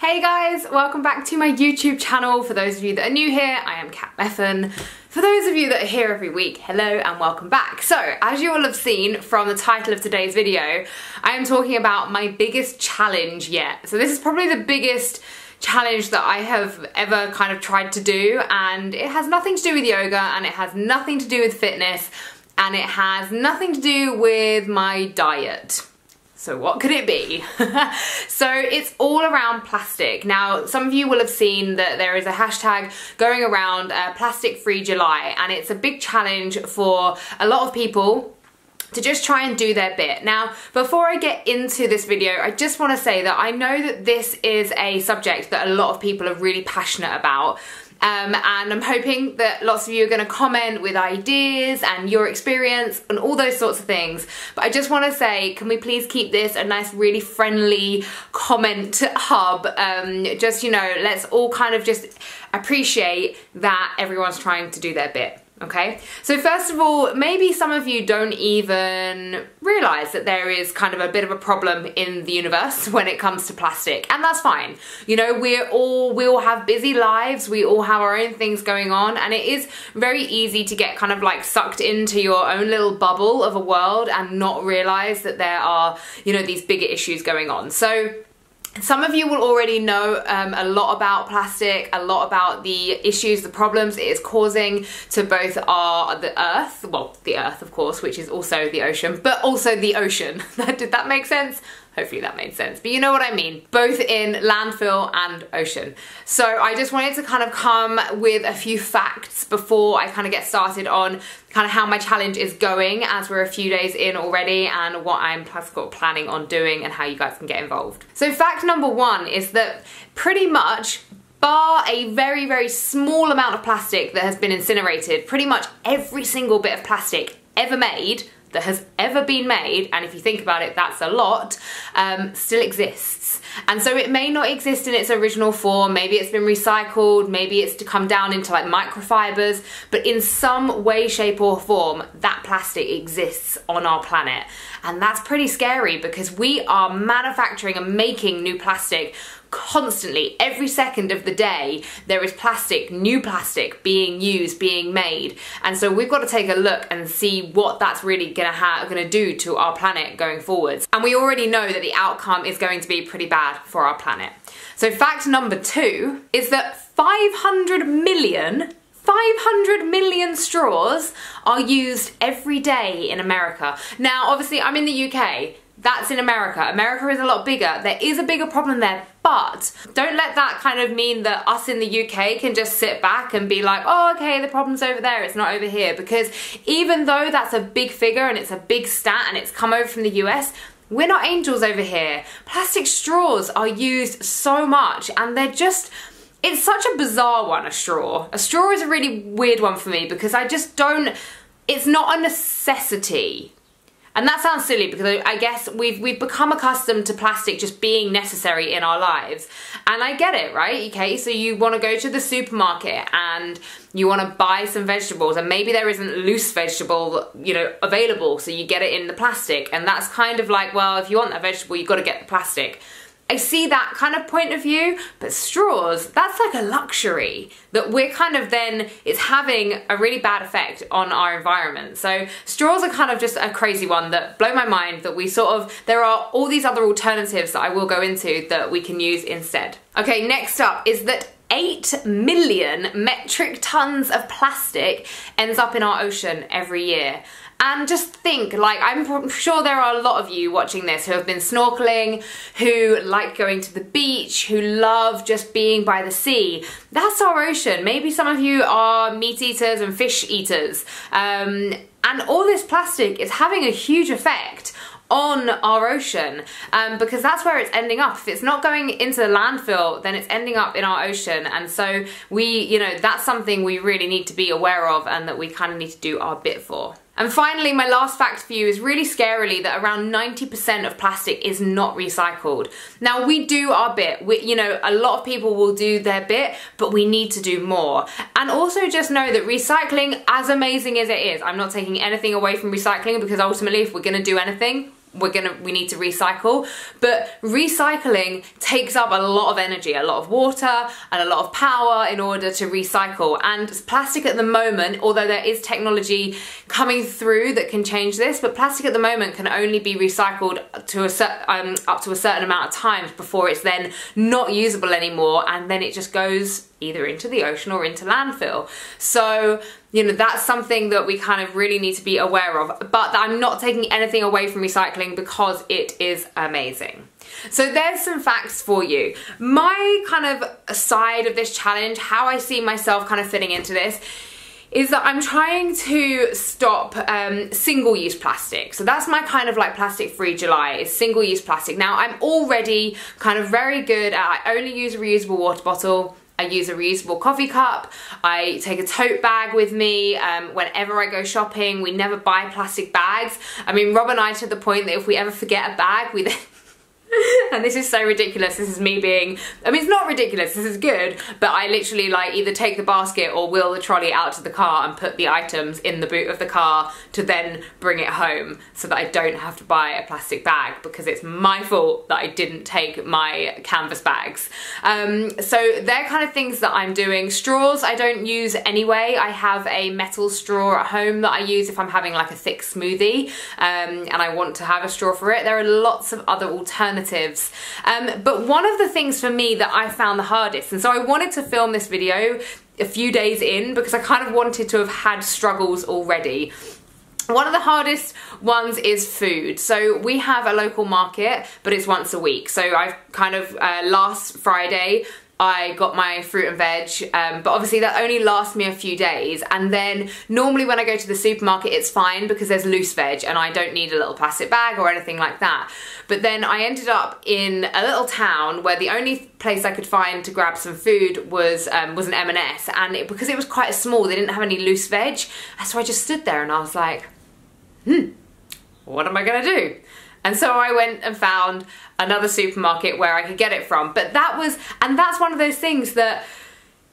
Hey guys, welcome back to my YouTube channel. For those of you that are new here, I am Meffan. For those of you that are here every week, hello and welcome back. So, as you all have seen from the title of today's video, I am talking about my biggest challenge yet. So this is probably the biggest challenge that I have ever kind of tried to do, and it has nothing to do with yoga, and it has nothing to do with fitness, and it has nothing to do with my diet. So what could it be? So it's all around plastic. Now, some of you will have seen that there is a hashtag going around, Plastic Free July, and it's a big challenge for a lot of people to just try and do their bit. Now, before I get into this video, I just want to say that I know that this is a subject that a lot of people are really passionate about. And I'm hoping that lots of you are going to comment with ideas and your experience and all those sorts of things. But I just want to say, can we please keep this a nice, really friendly comment hub? Just, you know, let's all kind of just appreciate that everyone's trying to do their bit. Okay, so first of all, maybe some of you don't even realise that there is kind of a bit of a problem in the universe when it comes to plastic, and that's fine. You know, we all have busy lives, we all have our own things going on, and it is very easy to get kind of like sucked into your own little bubble of a world and not realise that there are, you know, these bigger issues going on. So some of you will already know a lot about plastic, a lot about the issues, the problems it is causing to both the earth, well, the earth of course, which is also the ocean, but also the ocean. Did that make sense? Hopefully that made sense, but you know what I mean, both in landfill and ocean. So I just wanted to kind of come with a few facts before I kind of get started on kind of how my challenge is going, as we're a few days in already, and what I'm planning on doing and how you guys can get involved. So fact number one is that pretty much, bar a very, very small amount of plastic that has been incinerated, pretty much every single bit of plastic ever made, that has ever been made, and if you think about it, that's a lot, still exists. And so it may not exist in its original form, maybe it's been recycled, maybe it's to come down into like microfibers, but in some way, shape or form, that plastic exists on our planet. And that's pretty scary because we are manufacturing and making new plastic constantly. Every second of the day there is plastic, new plastic being used, being made, and so we've got to take a look and see what that's really gonna do to our planet going forwards. And we already know that the outcome is going to be pretty bad for our planet. So fact number two is that 500 million straws are used every day in America. Now obviously I'm in the UK, that's in America. America is a lot bigger. There is a bigger problem there, but don't let that kind of mean that us in the UK can just sit back and be like, oh, okay, the problem's over there, it's not over here. Because even though that's a big figure and it's a big stat and it's come over from the US, we're not angels over here. Plastic straws are used so much, and they're just, it's such a bizarre one, a straw. A straw is a really weird one for me because I just don't, it's not a necessity. And that sounds silly because I guess we've become accustomed to plastic just being necessary in our lives. And I get it, right? Okay, so you want to go to the supermarket and you want to buy some vegetables, and maybe there isn't loose vegetable, you know, available, so you get it in the plastic. And that's kind of like, well, if you want that vegetable, you've got to get the plastic. I see that kind of point of view, but straws, that's like a luxury that we're kind of then, it's having a really bad effect on our environment. So straws are kind of just a crazy one that blow my mind, that we sort of, there are all these other alternatives that I will go into that we can use instead. Okay, next up is that 8 million metric tons of plastic ends up in our ocean every year. And just think, like, I'm sure there are a lot of you watching this who have been snorkeling, who like going to the beach, who love just being by the sea. That's our ocean. Maybe some of you are meat eaters and fish eaters. And all this plastic is having a huge effect on our ocean, because that's where it's ending up. If it's not going into the landfill, then it's ending up in our ocean. And so we, you know, that's something we really need to be aware of and that we kind of need to do our bit for. And finally, my last fact for you is really scarily that around 90% of plastic is not recycled. Now, we do our bit. You know, a lot of people will do their bit, but we need to do more. And also just know that recycling, as amazing as it is, I'm not taking anything away from recycling, because ultimately if we're gonna do anything, we need to recycle. But recycling takes up a lot of energy, a lot of water and a lot of power in order to recycle. And plastic at the moment, although there is technology coming through that can change this, but plastic at the moment can only be recycled to up to a certain amount of times before it's then not usable anymore, and then it just goes either into the ocean or into landfill. So, you know, that's something that we kind of really need to be aware of. But I'm not taking anything away from recycling because it is amazing. So there's some facts for you. My kind of side of this challenge, how I see myself kind of fitting into this, is that I'm trying to stop single-use plastic. So that's my kind of like plastic-free July, is single-use plastic. Now, I'm already kind of very good at, I only use a reusable water bottle, I use a reusable coffee cup, I take a tote bag with me whenever I go shopping. We never buy plastic bags. I mean, Rob and I, to the point that if we ever forget a bag, we then and this is so ridiculous, this is me being, I mean, it's not ridiculous, this is good, but I literally like either take the basket or wheel the trolley out to the car and put the items in the boot of the car to then bring it home so that I don't have to buy a plastic bag, because it's my fault that I didn't take my canvas bags. So they're kind of things that I'm doing. Straws I don't use anyway. I have a metal straw at home that I use if I'm having like a thick smoothie and I want to have a straw for it. There are lots of other alternatives. But one of the things for me that I found the hardest, and so I wanted to film this video a few days in because I kind of wanted to have had struggles already. One of the hardest ones is food. So we have a local market, but it's once a week. So I've kind of, last Friday, I got my fruit and veg, but obviously that only lasts me a few days. And then normally when I go to the supermarket, it's fine because there's loose veg and I don't need a little plastic bag or anything like that. But then I ended up in a little town where the only place I could find to grab some food was an M&S, and because it was quite small, they didn't have any loose veg. So I just stood there and I was like, what am I gonna do? And so I went and found another supermarket where I could get it from. But that's one of those things that,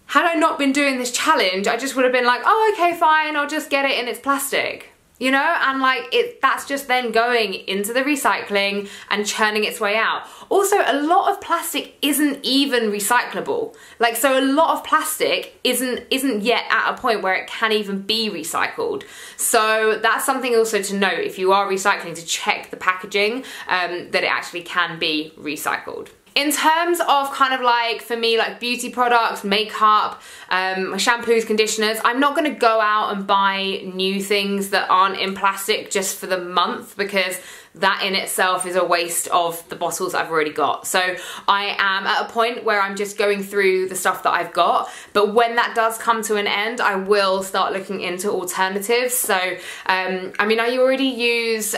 had I not been doing this challenge, I just would have been like, oh, okay, fine, I'll just get it in its plastic. You know, and like that's just then going into the recycling and churning its way out. Also, a lot of plastic isn't even recyclable. Like, so a lot of plastic isn't yet at a point where it can even be recycled. So that's something also to note if you are recycling, to check the packaging that it actually can be recycled. In terms of kind of like, for me, like beauty products, makeup, my shampoos, conditioners, I'm not gonna go out and buy new things that aren't in plastic just for the month, because that in itself is a waste of the bottles I've already got. So I am at a point where I'm just going through the stuff that I've got, but when that does come to an end, I will start looking into alternatives. So, I mean, I already use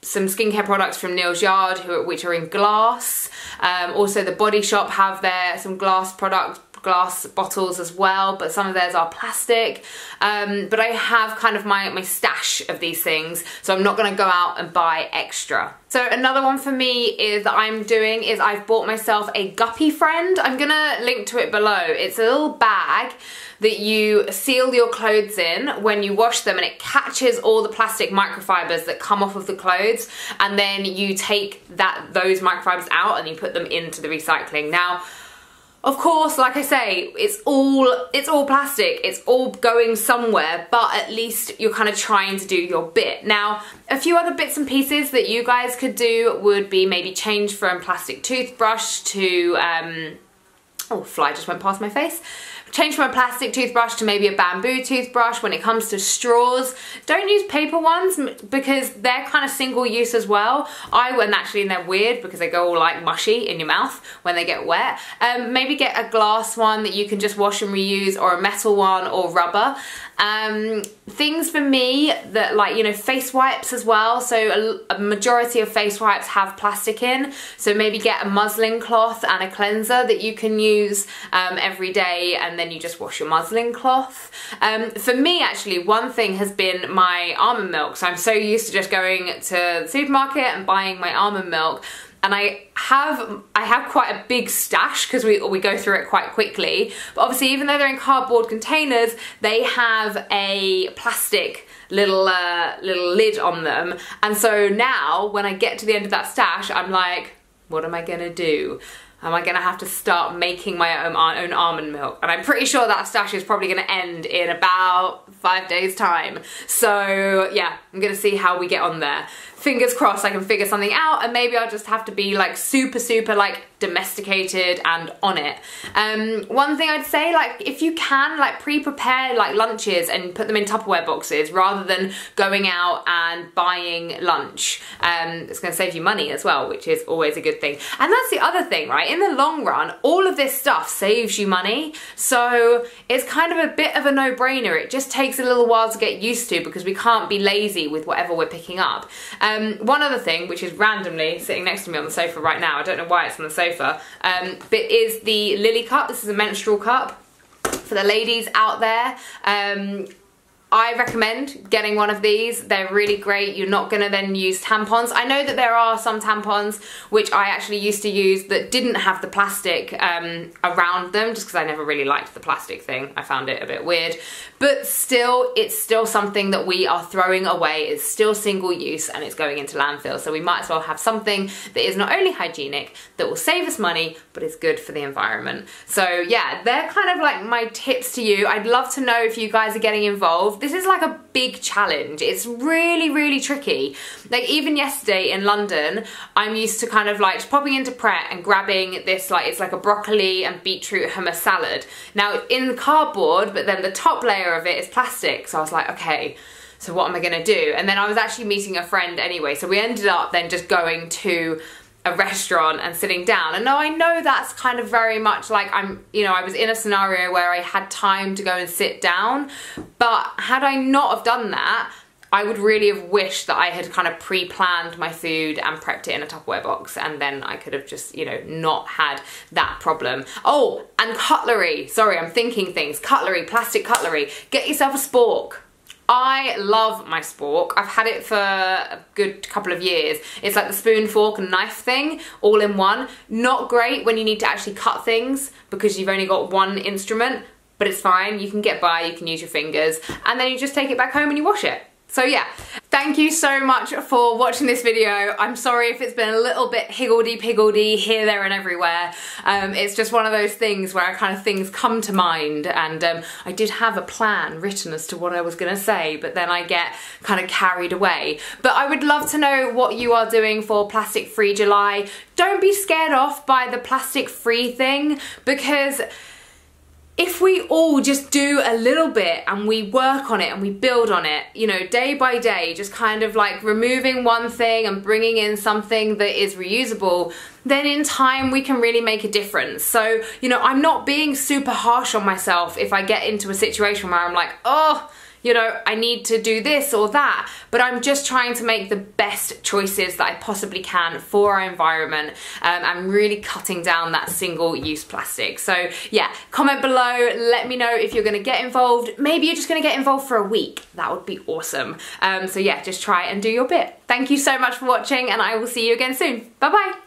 some skincare products from Neil's Yard, which are in glass. Also the Body Shop have some glass bottles as well, but some of theirs are plastic. But I have kind of my stash of these things, so I'm not gonna go out and buy extra. So another one for me is that I'm doing is I've bought myself a Guppy Friend. I'm gonna link to it below. It's a little bag that you seal your clothes in when you wash them, and it catches all the plastic microfibers that come off of the clothes, and then you take those microfibers out and you put them into the recycling. Now, of course, like I say, it's all plastic, it's all going somewhere, but at least you're kind of trying to do your bit. Now, a few other bits and pieces that you guys could do would be maybe change from plastic toothbrush to, oh, fly just went past my face. Change from a plastic toothbrush to maybe a bamboo toothbrush. When it comes to straws, don't use paper ones because they're kind of single use as well. And actually they're weird because they go all like mushy in your mouth when they get wet. Maybe get a glass one that you can just wash and reuse, or a metal one, or rubber. Things for me that, like, you know, face wipes as well. So a majority of face wipes have plastic in, so maybe get a muslin cloth and a cleanser that you can use every day, and then you just wash your muslin cloth. For me, actually, one thing has been my almond milk. So I'm so used to just going to the supermarket and buying my almond milk. And I have quite a big stash because we go through it quite quickly. But obviously, even though they're in cardboard containers, they have a plastic little lid on them. And so now when I get to the end of that stash, I'm like, what am I gonna do? Am I gonna have to start making my own almond milk? And I'm pretty sure that stash is probably gonna end in about 5 days time. So yeah, I'm gonna see how we get on there. Fingers crossed I can figure something out, and maybe I'll just have to be like super like domesticated and on it. One thing I'd say, like if you can, like pre-prepare like lunches and put them in Tupperware boxes rather than going out and buying lunch. It's gonna save you money as well, which is always a good thing. And that's the other thing, right? In the long run, all of this stuff saves you money. So it's kind of a bit of a no-brainer. It just takes a little while to get used to because we can't be lazy with whatever we're picking up. One other thing, which is randomly sitting next to me on the sofa right now, I don't know why it's on the sofa, but is the Lily cup. This is a menstrual cup for the ladies out there. I recommend getting one of these. They're really great. You're not gonna then use tampons. I know that there are some tampons which I actually used to use that didn't have the plastic around them, just because I never really liked the plastic thing. I found it a bit weird. But still, it's still something that we are throwing away. It's still single use and it's going into landfill. So we might as well have something that is not only hygienic, that will save us money, but is good for the environment. So yeah, they're kind of like my tips to you. I'd love to know if you guys are getting involved. This is like a big challenge. It's really tricky. Like even yesterday in London, I'm used to kind of like just popping into Pret and grabbing this, like it's like a broccoli and beetroot hummus salad. Now it's in cardboard, but then the top layer of it is plastic. So I was like, okay, so what am I gonna do? And then I was actually meeting a friend anyway. So we ended up then just going to a restaurant and sitting down. And now I know that's kind of very much like I was in a scenario where I had time to go and sit down, but had I not have done that, I would really have wished that I had kind of pre-planned my food and prepped it in a Tupperware box, and then I could have just, not had that problem. Oh, and cutlery. Sorry, I'm thinking things. Cutlery, plastic cutlery. Get yourself a spork. I love my spork. I've had it for a good couple of years. It's like the spoon, fork and knife thing all in one. Not great when you need to actually cut things because you've only got one instrument, but it's fine. You can get by, you can use your fingers, and then you just take it back home and you wash it. So yeah, thank you so much for watching this video. I'm sorry if it's been a little bit higgledy-piggledy here, there and everywhere. It's just one of those things where things come to mind, and I did have a plan written as to what I was gonna say, but then I get kind of carried away. But I would love to know what you are doing for Plastic Free July. Don't be scared off by the plastic free thing, because if we all just do a little bit and we work on it and we build on it, day by day, just kind of like removing one thing and bringing in something that is reusable, then in time we can really make a difference. So, I'm not being super harsh on myself if I get into a situation where I'm like, oh, I need to do this or that, but I'm just trying to make the best choices that I possibly can for our environment. I'm really cutting down that single-use plastic. So yeah, comment below, let me know if you're gonna get involved. Maybe you're just gonna get involved for a week. That would be awesome. So yeah, just try and do your bit. Thank you so much for watching, and I will see you again soon. Bye-bye.